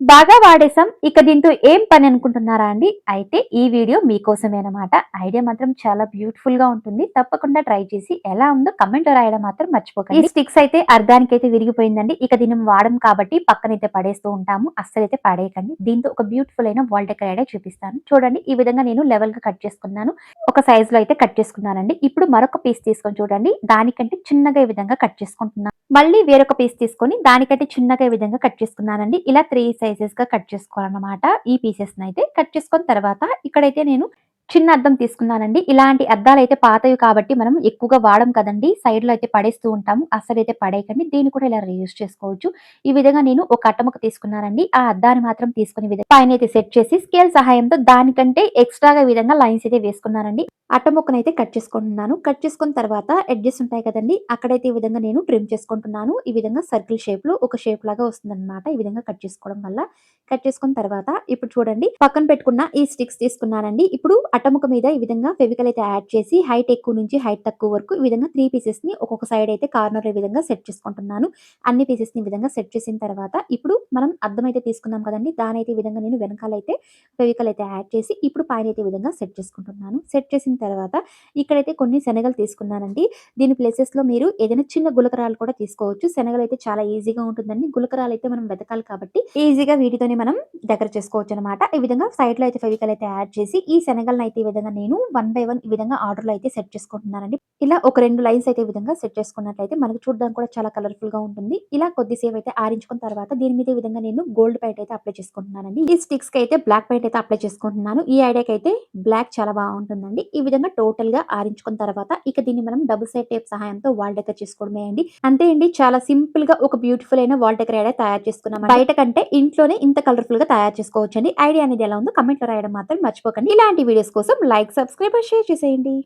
బాగా వాడేసాం. ఇక దీంతో ఏం పని అనుకుంటున్నారా అండి? అయితే ఈ వీడియో మీకోసమేనమాట. ఐడియా మాత్రం చాలా బ్యూటిఫుల్‌గా ఉంటుంది. తప్పకుండా ట్రై చేసి ఎలా ఉందో కామెంట్‌లో రాయడం మాత్రం మర్చిపోకండి. ఈ స్టిక్స్ అయితే అర్ధానికైతే విరిగిపోయిందండి. ఇక దీన్ని వాడం కాబట్టి పక్కనైతే పడేస్తూ ఉంటాము. అస్సలైతే పడేయకండి. దీంతో ఒక బ్యూటిఫుల్ అయిన వాల్ డెకర్ ఐడియా చూపిస్తాను. చూడండి ఈ విధంగా నేను లెవెల్‌గా కట్ చేసుకున్నాను. ఒక సైజ్‌లో అయితే కట్ చేసుకున్నానండి. ఇప్పుడు మరొక పీస్ తీసుకొని చూడండి. దానికంటే చిన్నగా ఈ విధంగా కట్ చేసుకుంటున్నాను. మళ్ళీ వేరొక పీస్ తీసుకొని దానికంటే చిన్నగా ఈ విధంగా కట్ చేసుకున్నానండి. ఇలా 3 సైజెస్‌గా కట్ చేసుకోవాలన్నమాట. ఈ పీసెస్‌నైతే కట్ చేసుకున్న తర్వాత ఇక్కడైతే నేను చిన్న అద్దం తీసుకున్నానండి. ఇలాంటి అద్దాలైతే పాతవి కాబట్టి మనం ఎక్కువగా వాడం కదండీ! సైడ్‌లో అయితే పడేస్తూ ఉంటాము. అస్సలైతే పడేయకండి. దీన్ని కూడా ఇలా రీయూజ్ చేసుకోవచ్చు. ఈ విధంగా నేను ఒక అట్టముక్క తీసుకున్నానండి. ఆ అద్దాన్ని మాత్రం తీసుకునే పైనైతే సెట్ చేసి స్కేల్ సహాయంతో దానికంటే ఎక్స్‌ట్రాగా ఈ విధంగా లైన్స్ అయితే వేసుకున్నానండి. అట్ట ముక్కనైతే కట్ చేసుకుంటున్నాను. కట్ చేసుకున్న తర్వాత ఎడ్జెస్ ఉంటాయి కదండీ! అక్కడైతే ఈ విధంగా నేను ట్రిమ్ చేసుకుంటున్నాను. ఈ విధంగా సర్కిల్ షేప్‌లో ఒక షేప్ లాగా వస్తుందన్నమాట. ఈ విధంగా కట్ చేసుకోవడం వల్ల. కట్ చేసుకున్న తర్వాత ఇప్పుడు చూడండి పక్కన పెట్టుకున్న ఈ స్టిక్స్ తీసుకున్నానండి. ఇప్పుడు అట్టముక్క మీద ఈ విధంగా ఫెవికల్ అయితే యాడ్ చేసి హైట్ ఎక్కువ నుంచి హైట్ తక్కువ వరకు ఈ విధంగా 3 పీసెస్‌ని ఒక్కొక్క సైడ్ అయితే కార్నర్ ఈ విధంగా సెట్ చేసుకుంటున్నాను. అన్ని పీసెస్‌ని ఈ విధంగా సెట్ చేసిన తర్వాత ఇప్పుడు మనం అద్దం అయితే తీసుకున్నాం కదండీ! దానైతే ఈ విధంగా నేను వెనకాలైతే ఫెవికల్ అయితే యాడ్ చేసి ఇప్పుడు పైనైతే ఈ విధంగా సెట్ చేసుకుంటున్నాను. సెట్ చేసిన తర్వాత ఇక్కడైతే కొన్ని శనగలు తీసుకున్నానండి. దీని ప్లేసెస్‌లో మీరు ఏదైనా చిన్న గులకరాలు కూడా తీసుకోవచ్చు. శనగలైతే చాలా ఈజీగా ఉంటుందండి. గులకరాలైతే మనం వెతకాలి కాబట్టి ఈజీగా వీటితోనే మనం డెకర్ చేసుకోవచ్చనమాట. ఈ విధంగా సైడ్‌లో అయితే ఫెవికల్ అయితే యాడ్ చేసి ఈ శనగలనైతే ఈ విధంగా నేను వన్ బై వన్ ఈ విధంగా ఆర్డర్‌లో అయితే సెట్ చేసుకుంటున్నానండి. ఇలా ఒక 2 లైన్స్ అయితే ఈ విధంగా సెట్ చేసుకున్నట్లయితే మనకు చూడడానికి కూడా చాలా కలర్‌ఫుల్‌గా ఉంటుంది. ఇలా కొద్దిసేపు అయితే ఆరించుకున్న తర్వాత దీని మీద ఈ విధంగా నేను గోల్డ్ పెయింట్ అయితే అప్లై చేసుకుంటున్నానండి. ఈ స్టిక్స్‌కి అయితే బ్లాక్ పెయింట్ అయితే అప్లై చేసుకుంటున్నాను. ఈ ఐడియాకైతే బ్లాక్ చాలా బాగుంటుందండి. ఈ విధంగా టోటల్‌గా ఆరించుకున్న తర్వాత ఇక దీన్ని మనం డబుల్ సైడ్ టేప్ సహాయంతో వాల్ డెకర్ చేసుకోవడమే అండి. అంతే అండి, చాలా సింపుల్‌గా ఒక బ్యూటిఫుల్ అయిన వాల్ డెకర్ ఐడియా తయారు చేసుకున్నాం. బయట కంటే ఇంట్లోనే ఇంత కలర్‌ఫుల్‌గా తయారు చేసుకోవచ్చండి. ఐడియా అనేది ఎలా ఉందో కామెంట్‌లో రాయడం మాత్రం మర్చిపోకండి. ఇలాంటి వీడియోస్ కోసం లైక్, సబ్స్క్రైబ్, షేర్ చేసేయండి.